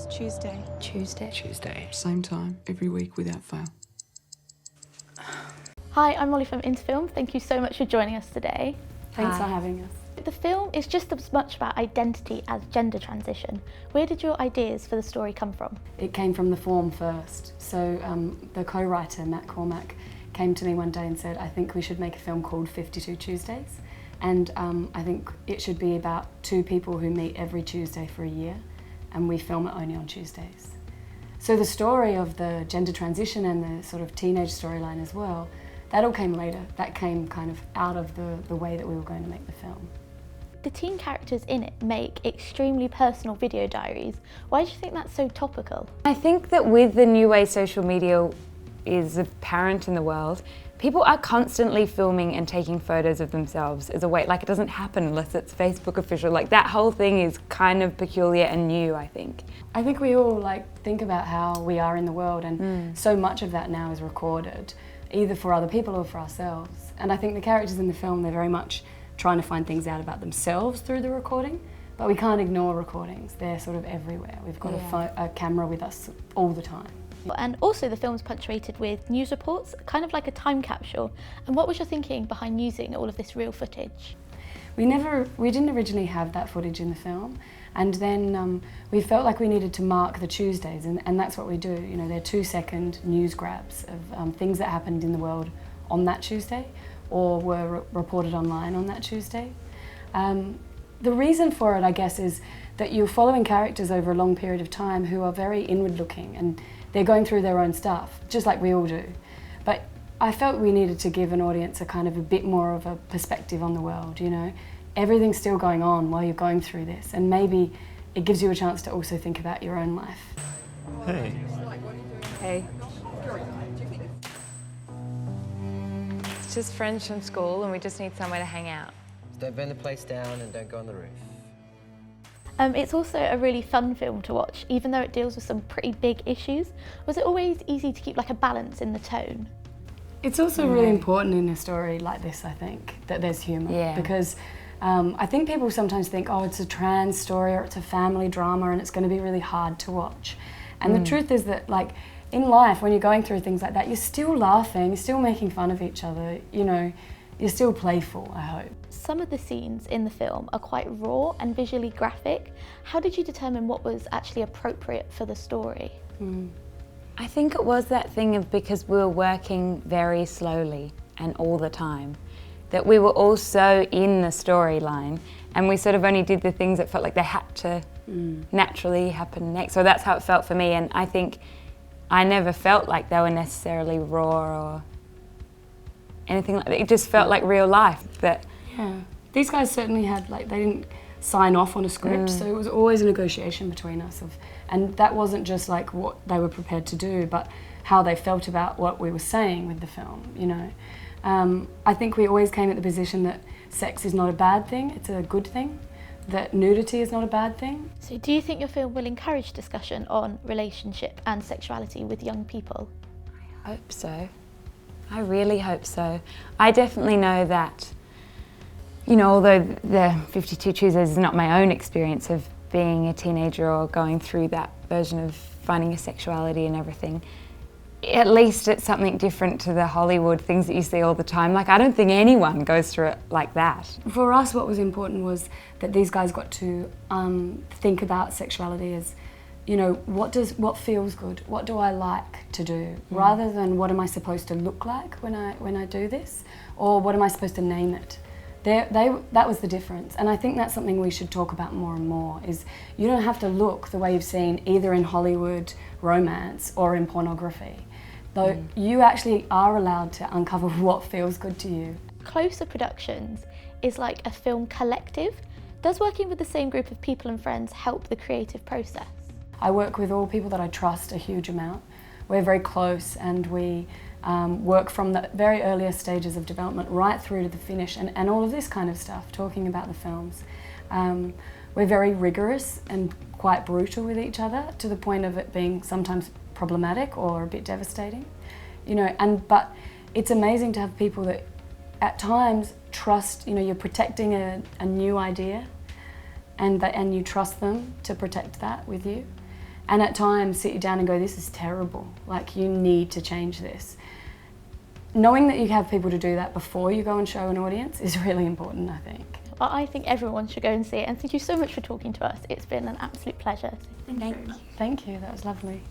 It's Tuesday. Tuesday. Same time, every week without fail. Hi, I'm Molly from Interfilm. Thank you so much for joining us today. Thanks for having us. The film is just as much about identity as gender transition. Where did your ideas for the story come from? It came from the form first. So the co-writer, Matt Cormack, came to me one day and said, I think we should make a film called 52 Tuesdays. And I think it should be about two people who meet every Tuesday for a year, and we film it only on Tuesdays. So the story of the gender transition and the sort of teenage storyline as well, that all came later. That came kind of out of the way that we were going to make the film. The teen characters in it make extremely personal video diaries. Why do you think that's so topical? I think that with the new way social media is apparent in the world, people are constantly filming and taking photos of themselves as a way, like it doesn't happen unless it's Facebook official. Like that whole thing is kind of peculiar and new, I think. I think we all think about how we are in the world, and so much of that now is recorded, either for other people or for ourselves. And I think the characters in the film, they're very much trying to find things out about themselves through the recording, but we can't ignore recordings. They're sort of everywhere. We've got a camera with us all the time. And also the film's punctuated with news reports, kind of like a time capsule. And what was your thinking behind using all of this real footage? We didn't originally have that footage in the film, and then we felt like we needed to mark the Tuesdays, and that's what we do. You know, they're 2-second news grabs of things that happened in the world on that Tuesday, or were reported online on that Tuesday. The reason for it, I guess, is that you're following characters over a long period of time who are very inward-looking, and they're going through their own stuff, just like we all do. But I felt we needed to give an audience a bit more of a perspective on the world, you know. Everything's still going on while you're going through this, and maybe it gives you a chance to also think about your own life. Hey. Hey. It's just friends from school and we just need somewhere to hang out. Don't burn the place down and don't go on the roof. It's also a really fun film to watch, even though it deals with some pretty big issues. Was it always easy to keep a balance in the tone? It's also really important in a story like this, I think, that there's humour. Because I think people sometimes think, oh, it's a trans story or it's a family drama and it's going to be really hard to watch. And the truth is that, in life, when you're going through things like that, you're still laughing, you're still making fun of each other, you know, you're still playful, I hope. Some of the scenes in the film are quite raw and visually graphic. How did you determine what was actually appropriate for the story? I think it was that thing of because we were working very slowly and all the time, that we were all so in the storyline, and we sort of only did the things that felt like they had to naturally happen next. So that's how it felt for me, and I think I never felt like they were necessarily raw or anything like that. It just felt like real life. But yeah, these guys certainly had, they didn't sign off on a script, so it was always a negotiation between us and that wasn't just what they were prepared to do, but how they felt about what we were saying with the film, you know. I think we always came at the position that sex is not a bad thing, it's a good thing, that nudity is not a bad thing. So do you think your film will encourage discussion on relationship and sexuality with young people? I hope so. I really hope so. I definitely know that, you know, although the 52 Tuesdays is not my own experience of being a teenager or going through that version of finding a sexuality and everything, at least it's something different to the Hollywood things that you see all the time. I don't think anyone goes through it like that. For us, what was important was that these guys got to think about sexuality as, you know, what feels good? What do I like to do? Rather than what am I supposed to look like when I do this, or what am I supposed to name it? That was the difference, and I think that's something we should talk about more and more. Is you don't have to look the way you've seen either in Hollywood romance or in pornography. Though you actually are allowed to uncover what feels good to you. Closer Productions is like a film collective. Does working with the same group of people and friends help the creative process? I work with all people that I trust a huge amount. We're very close, and we work from the very earliest stages of development right through to the finish and all of this kind of stuff, talking about the films. We're very rigorous and quite brutal with each other, to the point of it being sometimes problematic or a bit devastating. You know, but it's amazing to have people that at times trust, you know, you're protecting a new idea, and you trust them to protect that with you. and at times sit you down and go, this is terrible, like you need to change this. Knowing that you have people to do that before you go and show an audience is really important, I think. Well, I think everyone should go and see it, and thank you so much for talking to us. It's been an absolute pleasure. Thank you. Thank you, that was lovely.